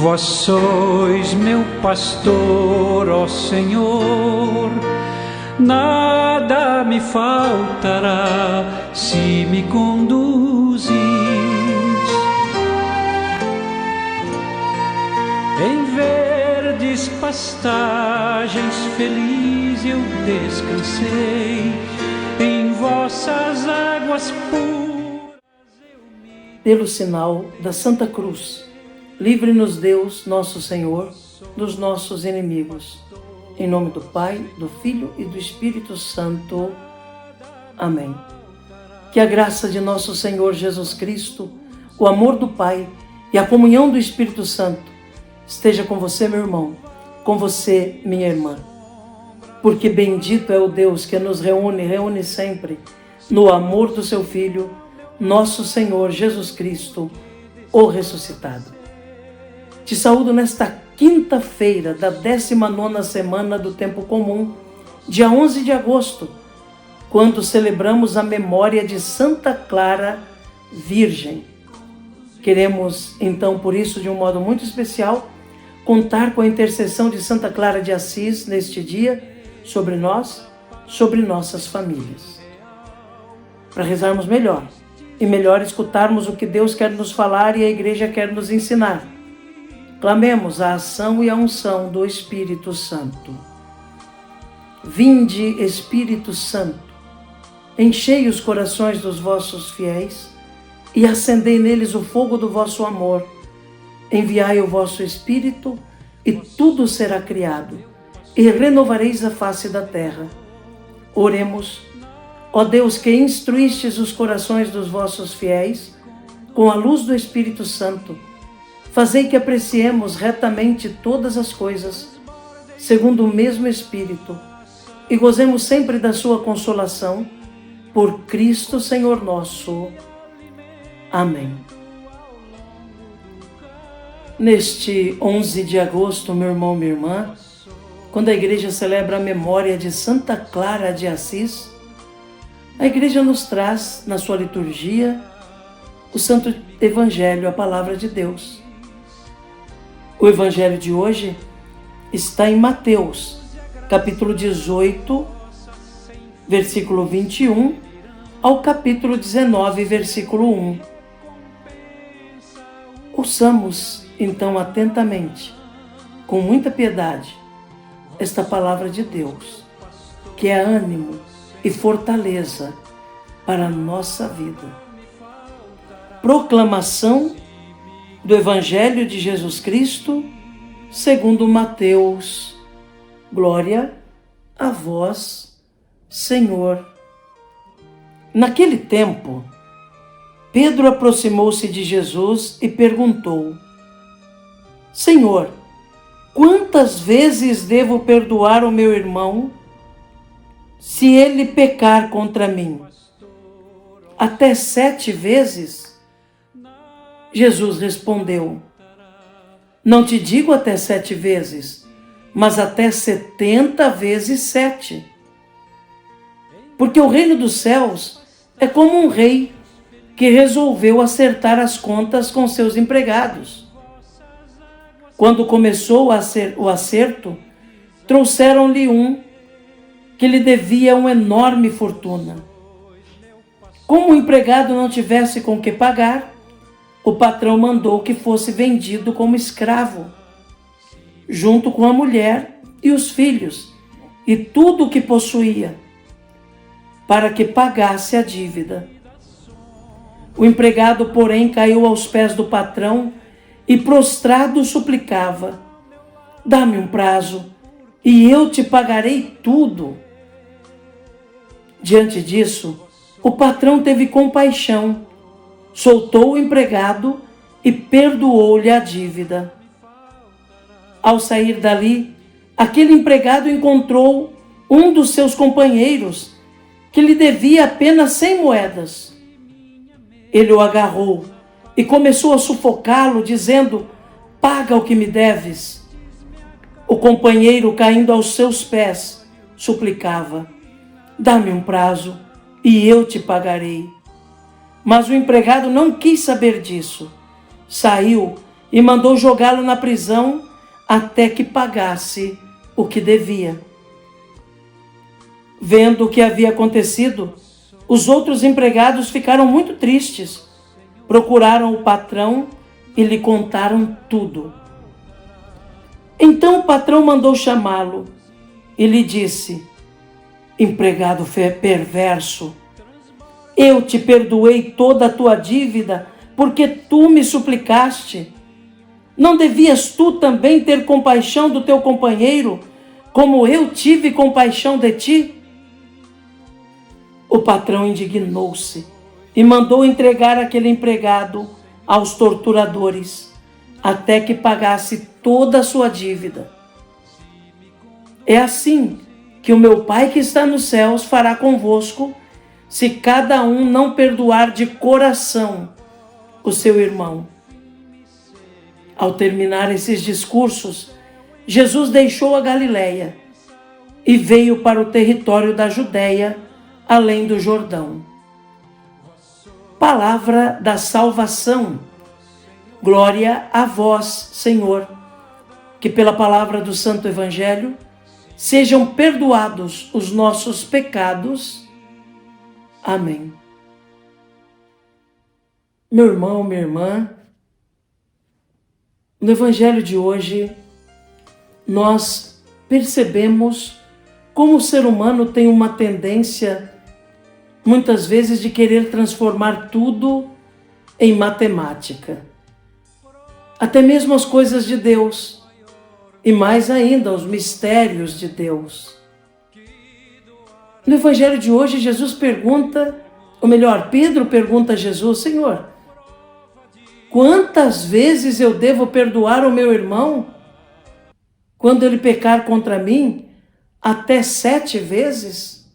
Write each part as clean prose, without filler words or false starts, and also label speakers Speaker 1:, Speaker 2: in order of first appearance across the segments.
Speaker 1: Vós sois meu pastor, ó Senhor, nada me faltará se me conduzis. Em verdes pastagens feliz eu descansei, em vossas águas puras eu me...
Speaker 2: Pelo sinal da Santa Cruz, livre-nos Deus, nosso Senhor, dos nossos inimigos. Em nome do Pai, do Filho e do Espírito Santo. Amém. Que a graça de nosso Senhor Jesus Cristo, o amor do Pai e a comunhão do Espírito Santo esteja com você, meu irmão, com você, minha irmã. Porque bendito é o Deus que nos reúne sempre no amor do seu Filho, nosso Senhor Jesus Cristo, o ressuscitado. Te saúdo nesta quinta-feira da 19ª semana do Tempo Comum, dia 11 de agosto, quando celebramos a memória de Santa Clara Virgem. Queremos, então, por isso, de um modo muito especial, contar com a intercessão de Santa Clara de Assis neste dia, sobre nós, sobre nossas famílias. Para rezarmos melhor, e melhor escutarmos o que Deus quer nos falar e a Igreja quer nos ensinar, clamemos a ação e a unção do Espírito Santo. Vinde, Espírito Santo, enchei os corações dos vossos fiéis e acendei neles o fogo do vosso amor. Enviai o vosso Espírito e tudo será criado, e renovareis a face da terra. Oremos. Ó Deus, que instruístes os corações dos vossos fiéis com a luz do Espírito Santo, fazei que apreciemos retamente todas as coisas, segundo o mesmo Espírito, e gozemos sempre da sua consolação, por Cristo Senhor nosso. Amém. Neste 11 de agosto, meu irmão, minha irmã, quando a Igreja celebra a memória de Santa Clara de Assis, a Igreja nos traz, na sua liturgia, o Santo Evangelho, a Palavra de Deus. O Evangelho de hoje está em Mateus, capítulo 18, versículo 21, ao capítulo 19, versículo 1. Ouçamos, então, atentamente, com muita piedade, esta Palavra de Deus, que é ânimo e fortaleza para a nossa vida. Proclamação do Evangelho de Jesus Cristo, segundo Mateus. Glória a vós, Senhor. Naquele tempo, Pedro aproximou-se de Jesus e perguntou: Senhor, quantas vezes devo perdoar o meu irmão se ele pecar contra mim? Até 7 vezes? Jesus respondeu: Não te digo até 7 vezes, mas até 70 vezes 7. Porque o reino dos céus é como um rei que resolveu acertar as contas com seus empregados. Quando começou o acerto, trouxeram-lhe um que lhe devia uma enorme fortuna. Como o empregado não tivesse com que pagar, o patrão mandou que fosse vendido como escravo, junto com a mulher e os filhos, e tudo o que possuía, para que pagasse a dívida. O empregado, porém, caiu aos pés do patrão e, prostrado, suplicava: Dá-me um prazo, e eu te pagarei tudo. Diante disso, o patrão teve compaixão, soltou o empregado e perdoou-lhe a dívida. Ao sair dali, aquele empregado encontrou um dos seus companheiros que lhe devia apenas 100 moedas. Ele o agarrou e começou a sufocá-lo, dizendo: Paga o que me deves. O companheiro, caindo aos seus pés, suplicava: Dá-me um prazo e eu te pagarei. Mas o empregado não quis saber disso. Saiu e mandou jogá-lo na prisão até que pagasse o que devia. Vendo o que havia acontecido, os outros empregados ficaram muito tristes. Procuraram o patrão e lhe contaram tudo. Então o patrão mandou chamá-lo e lhe disse: empregado perverso, eu te perdoei toda a tua dívida porque tu me suplicaste. Não devias tu também ter compaixão do teu companheiro, como eu tive compaixão de ti? O patrão indignou-se e mandou entregar aquele empregado aos torturadores, até que pagasse toda a sua dívida. É assim que o meu Pai que está nos céus fará convosco, se cada um não perdoar de coração o seu irmão. Ao terminar esses discursos, Jesus deixou a Galileia e veio para o território da Judéia, além do Jordão. Palavra da salvação. Glória a vós, Senhor. Que pela palavra do Santo Evangelho sejam perdoados os nossos pecados. Amém. Meu irmão, minha irmã, no Evangelho de hoje, nós percebemos como o ser humano tem uma tendência, muitas vezes, de querer transformar tudo em matemática. Até mesmo as coisas de Deus, e mais ainda os mistérios de Deus. No Evangelho de hoje, Jesus pergunta, ou melhor, Pedro pergunta a Jesus: Senhor, quantas vezes eu devo perdoar o meu irmão quando ele pecar contra mim? Até 7 vezes?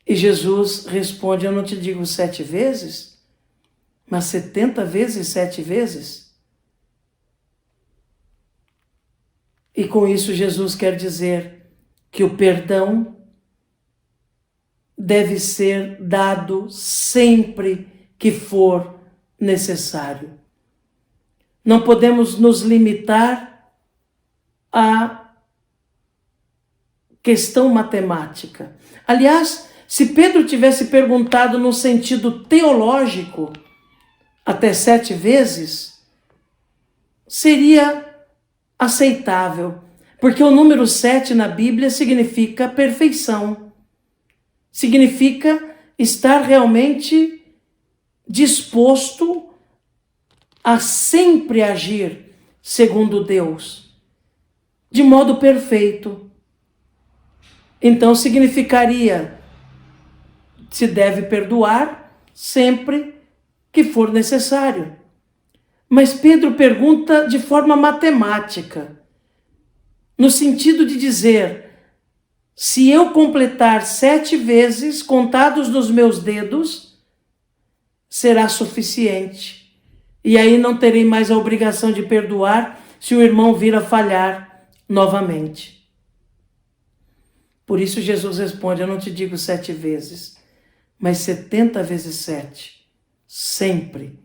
Speaker 2: E Jesus responde: eu não te digo 7 vezes, mas 70 vezes 7 vezes. E com isso Jesus quer dizer que o perdão deve ser dado sempre que for necessário. Não podemos nos limitar à questão matemática. Aliás, se Pedro tivesse perguntado no sentido teológico, até 7 vezes, seria aceitável, porque o número 7 na Bíblia significa perfeição, significa estar realmente disposto a sempre agir segundo Deus, de modo perfeito. Então significaria: se deve perdoar sempre que for necessário. Mas Pedro pergunta de forma matemática, no sentido de dizer: se eu completar 7 vezes, contados nos meus dedos, será suficiente. E aí não terei mais a obrigação de perdoar se o irmão vir a falhar novamente. Por isso Jesus responde: eu não te digo 7 vezes, mas 70 vezes 7. Sempre.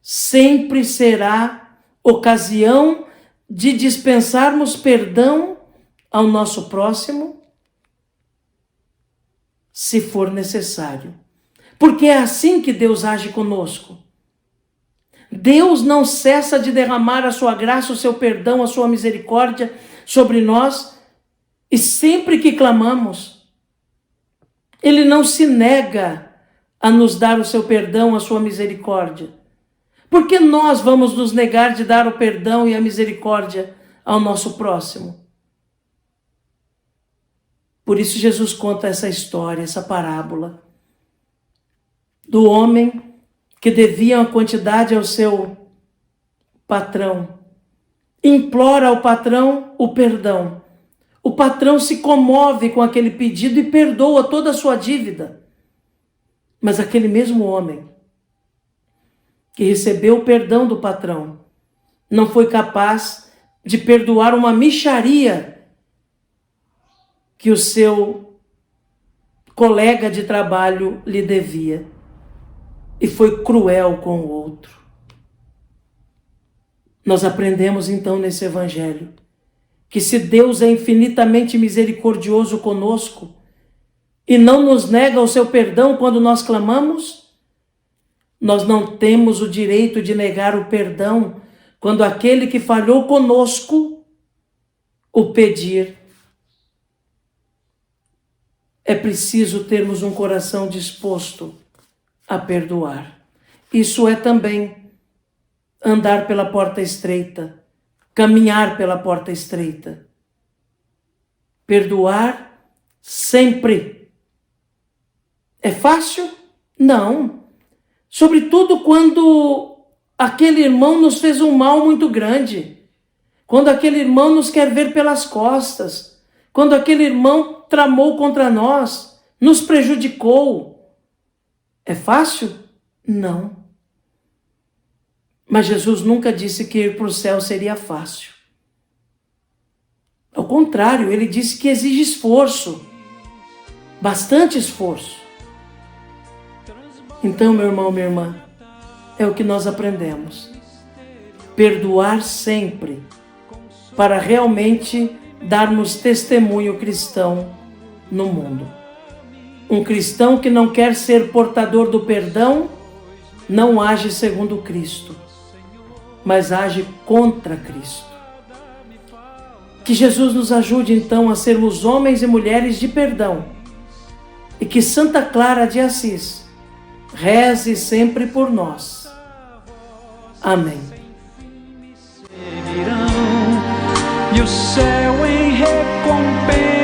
Speaker 2: Sempre será ocasião de dispensarmos perdão ao nosso próximo, se for necessário. Porque é assim que Deus age conosco. Deus não cessa de derramar a sua graça, o seu perdão, a sua misericórdia sobre nós, e sempre que clamamos, Ele não se nega a nos dar o seu perdão, a sua misericórdia. Por que nós vamos nos negar de dar o perdão e a misericórdia ao nosso próximo? Por isso Jesus conta essa história, essa parábola do homem que devia uma quantidade ao seu patrão. Implora ao patrão o perdão. O patrão se comove com aquele pedido e perdoa toda a sua dívida. Mas aquele mesmo homem que recebeu o perdão do patrão não foi capaz de perdoar uma mixaria que o seu colega de trabalho lhe devia. E foi cruel com o outro. Nós aprendemos então nesse Evangelho que se Deus é infinitamente misericordioso conosco e não nos nega o seu perdão quando nós clamamos, nós não temos o direito de negar o perdão quando aquele que falhou conosco o pedir. É preciso termos um coração disposto a perdoar. Isso é também andar pela porta estreita, caminhar pela porta estreita. Perdoar sempre. É fácil? Não. Sobretudo quando aquele irmão nos fez um mal muito grande, quando aquele irmão nos quer ver pelas costas, quando aquele irmão tramou contra nós, nos prejudicou. É fácil? Não. Mas Jesus nunca disse que ir para o céu seria fácil. Ao contrário, ele disse que exige esforço, bastante esforço. Então, meu irmão, minha irmã, é o que nós aprendemos. Perdoar sempre, para realmente darmos testemunho cristão no mundo. Um cristão que não quer ser portador do perdão não age segundo Cristo, mas age contra Cristo. Que Jesus nos ajude então a sermos homens e mulheres de perdão e que Santa Clara de Assis reze sempre por nós. Amém.
Speaker 1: E o céu em recompensa